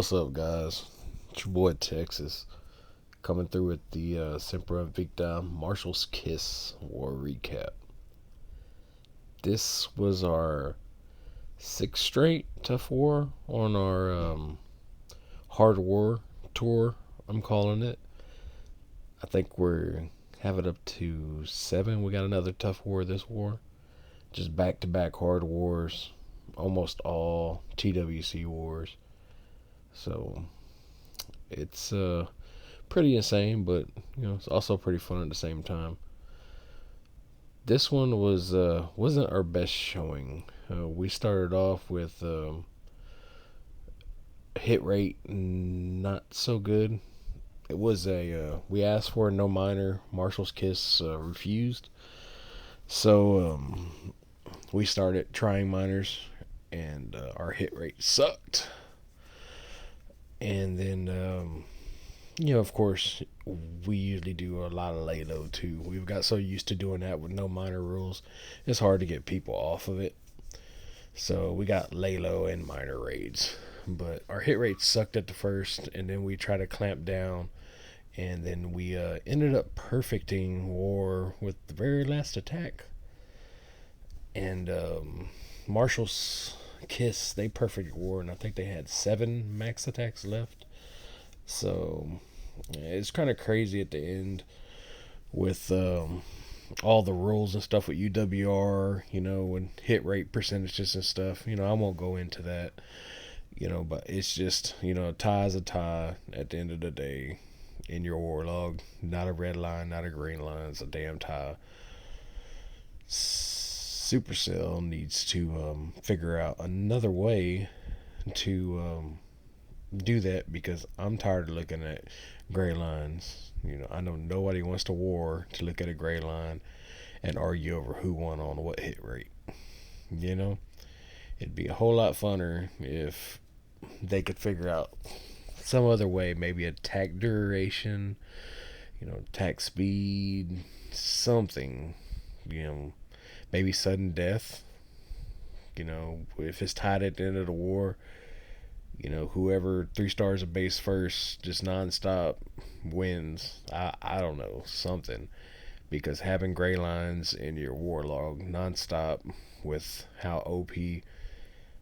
What's up, guys? It's your boy Texas coming through with the Semper Invicta Marshall's Kiss War recap. This was our sixth straight Tough War on our Hard War tour, I'm calling it. I think we're having up to seven. We got another Tough War this war. Just back to back Hard Wars, almost all TWC wars. So it's pretty insane, but it's also pretty fun at the same time. This one wasn't our best showing. We started off with hit rate not so good. It was we asked for a no minor. Marshall's Kiss refused, so we started trying minors, and our hit rate sucked. And then of course, we usually do a lot of lay low too. We've got so used to doing that with no minor rules, it's hard to get people off of it. So we got lay low and minor raids. But our hit rate sucked at the first, and then we tried to clamp down, and then we ended up perfecting war with the very last attack. And Marshall's Kiss, they perfected war, and I think they had 7 max attacks left. So it's kind of crazy at the end with all the rules and stuff with UWR, and hit rate percentages and stuff. I won't go into that, but it's just, a tie is a tie at the end of the day in your war log. Not a red line, not a green line. It's a damn tie. Supercell needs to figure out another way to do that, because I'm tired of looking at gray lines. I know nobody wants to war to look at a gray line and argue over who won on what hit rate. It'd be a whole lot funner if they could figure out some other way, maybe attack duration, attack speed, something, maybe sudden death. If it's tied at the end of the war, whoever 3 stars a base first, just nonstop wins. I don't know, something. Because having gray lines in your war log nonstop with how OP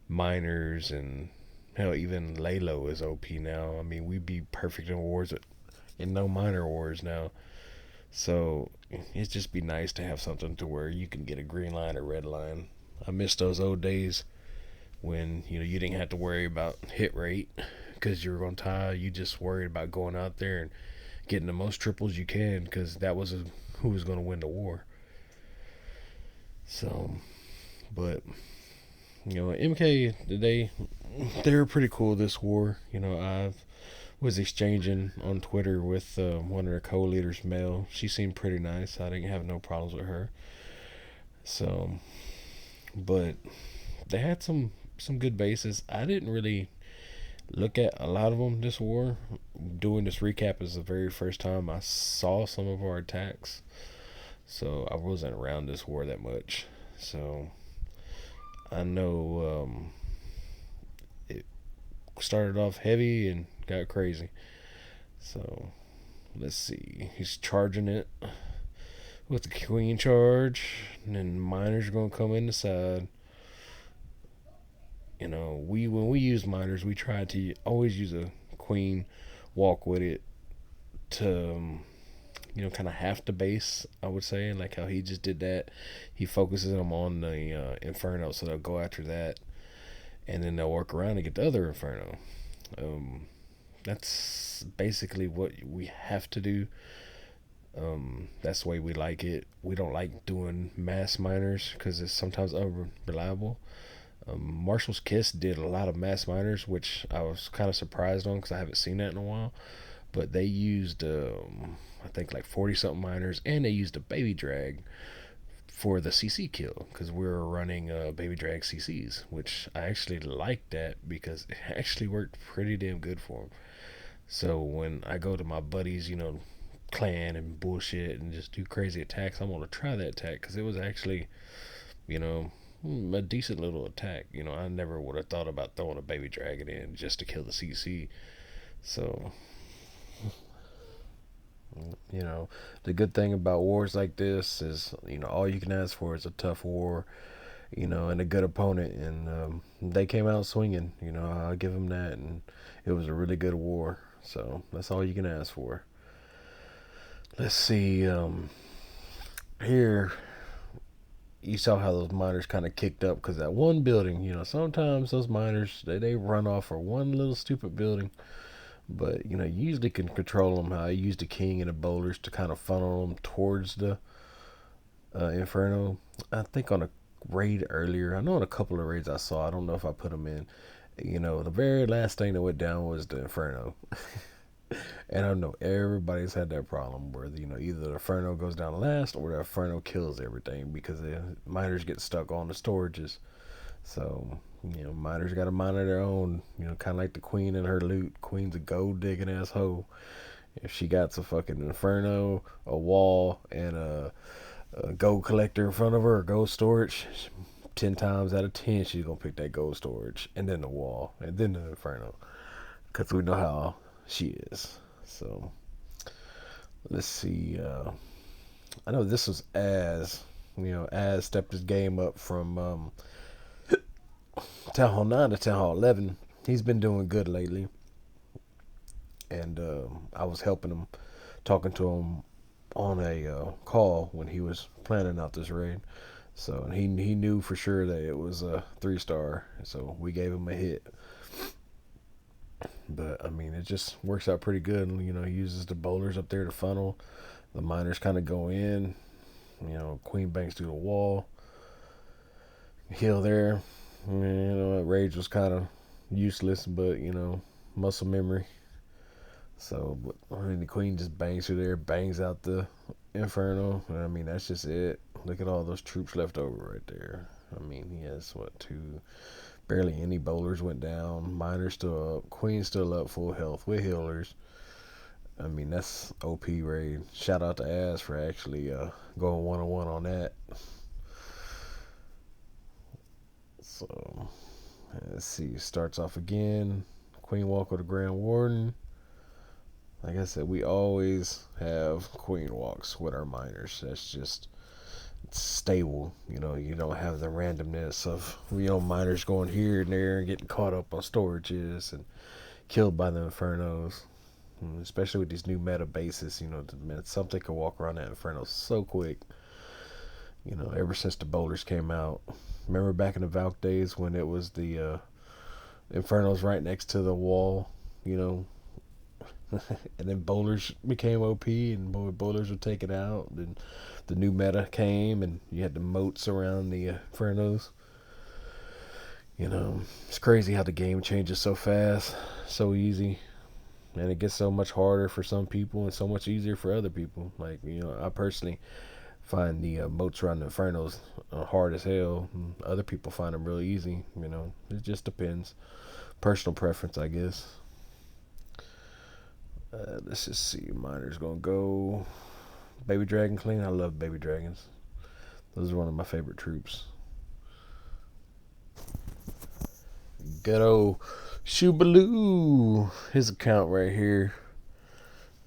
miners and hell, even Lalo is OP now. I mean, we'd be perfect in wars in no minor wars now. So it'd just be nice to have something to where you can get a green line or red line. I miss those old days when you didn't have to worry about hit rate because you were going to tie. You just worried about going out there and getting the most triples you can, because that was who was going to win the war. So, but MK today, they were pretty cool this war. I was exchanging on Twitter with one of their co-leaders, Mel. She seemed pretty nice. I didn't have no problems with her. So, but they had some good bases. I didn't really look at a lot of them this war. Doing this recap is the very first time I saw some of our attacks, so I wasn't around this war that much. So I know it started off heavy and got crazy. So let's see. He's charging it with the queen charge, and then miners are gonna come in the side. When we use miners, we try to always use a queen, walk with it to kind of half the base, I would say, like how he just did that. He focuses them on the Inferno, so they'll go after that, and then they'll work around and get the other Inferno. That's basically what we have to do. That's the way we like it. We don't like doing mass miners because it's sometimes unreliable. Marshall's Kiss did a lot of mass miners, which I was kind of surprised on because I haven't seen that in a while. But they used, I think, like 40 something miners, and they used a baby drag for the CC kill, because we were running baby drag CCs, which I actually liked that because it actually worked pretty damn good for them. So when I go to my buddies, clan and bullshit and just do crazy attacks, I'm going to try that attack because it was actually, a decent little attack. I never would have thought about throwing a baby dragon in just to kill the CC. So, the good thing about wars like this is, all you can ask for is a tough war, and a good opponent. And they came out swinging. I'll give them that. And it was a really good war. So that's all you can ask for. Let's see. Here, you saw how those miners kind of kicked up because that one building, sometimes those miners they run off for one little stupid building, but you usually can control them. How I used the king and the boulders to kind of funnel them towards the inferno. I think on a raid earlier, I know in a couple of raids I saw. I don't know if I put them in. The very last thing that went down was the inferno. And I know everybody's had that problem where either the Inferno goes down last or the Inferno kills everything because the miners get stuck on the storages. So miners got to mine of their own. Kind of like the Queen and her loot. Queen's a gold digging asshole. If she got a fucking Inferno, a wall, and a gold collector in front of her, or gold storage, 10 times out of 10 she's gonna pick that gold storage and then the wall and then the Inferno because we know how she is. So let's see. I know this was as stepped his game up from Town Hall 9 to Town Hall 11. He's been doing good lately, and I was helping him, talking to him on a call when he was planning out this raid. So he knew for sure that it was a 3-star. So we gave him a hit. But I mean, it just works out pretty good. He uses the bowlers up there to funnel. The miners kind of go in. Queen banks through the wall. Heal there. Rage was kind of useless, but muscle memory. So, but I mean, the Queen just bangs through there, bangs out the Inferno. I mean, that's just it. Look at all those troops left over right there. I mean, he has two. Barely any bowlers went down. Miners still up. Queen still up, full health with healers. I mean, that's OP raid. Shout out to Az for actually going 1-on-1 on that. So, let's see. Starts off again. Queen walk with a Grand Warden. Like I said, we always have Queen walks with our miners. That's just stable. You don't have the randomness of miners going here and there and getting caught up on storages and killed by the Infernos. Especially with these new meta bases, something can walk around that Inferno so quick. Ever since the boulders came out. Remember back in the Valk days when it was the Infernos right next to the wall, and then bowlers became OP and bowlers were taken out. And the new meta came and you had the moats around the Infernos. It's crazy how the game changes so fast, so easy. And it gets so much harder for some people and so much easier for other people. Like, I personally find the moats around the Infernos hard as hell. And other people find them really easy. It just depends. Personal preference, I guess. Let's just see. Miner's gonna go Baby Dragon clean. I love Baby Dragons. Those are one of my favorite troops. Good old Shoobaloo. His account right here.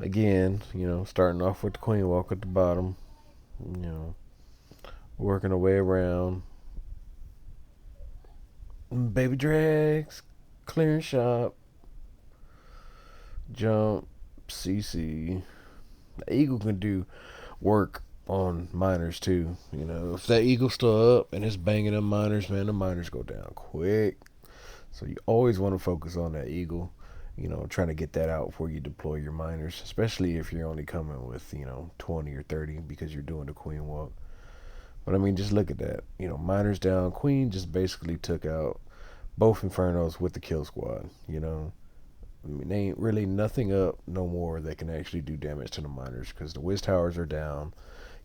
Again, starting off with the Queen Walk at the bottom. Working our way around. Baby Drags. Clearing shop. Jump. CC. The Eagle can do work on miners too. If that Eagle's still up and it's banging them miners, man, the miners go down quick. So you always want to focus on that Eagle, trying to get that out before you deploy your miners, especially if you're only coming with, 20 or 30 because you're doing the Queen Walk. But I mean, just look at that. Miners down. Queen just basically took out both Infernos with the kill squad, I mean, they ain't really nothing up no more that can actually do damage to the miners because the Wiz Towers are down.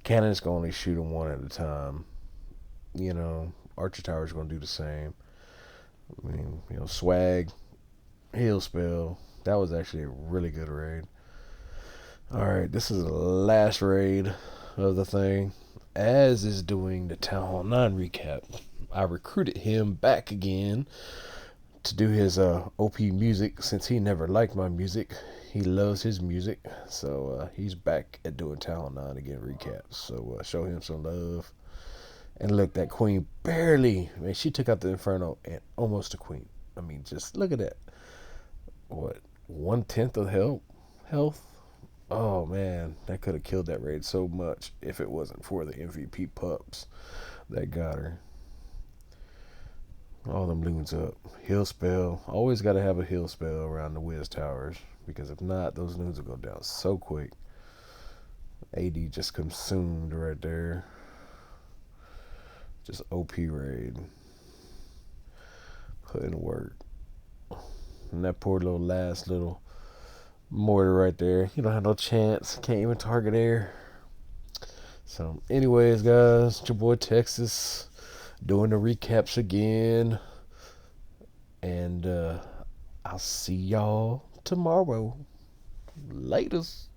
Cannons can only shoot them one at a time. Archer Towers going to do the same. I mean, swag, heal spell. That was actually a really good raid. Alright, this is the last raid of the thing. Az is doing the Town Hall 9 recap. I recruited him back again to do his OP music since he never liked my music. He loves his music, so he's back at doing Th11 again recaps. So show him some love. And look, that queen barely, man, she took out the Inferno and almost a queen. I mean, just look at that. What, 1/10 of health? Oh man, that could have killed that raid so much if it wasn't for the MVP pups that got her. All them loons up. Heal spell. Always got to have a heal spell around the Wiz Towers, because if not, those loons will go down so quick. AD just consumed right there. Just OP raid. Put in work. And that poor little last little mortar right there. You don't have no chance. Can't even target air. So, anyways, guys, it's your boy Texas doing the recaps again. And I'll see y'all tomorrow. Laters.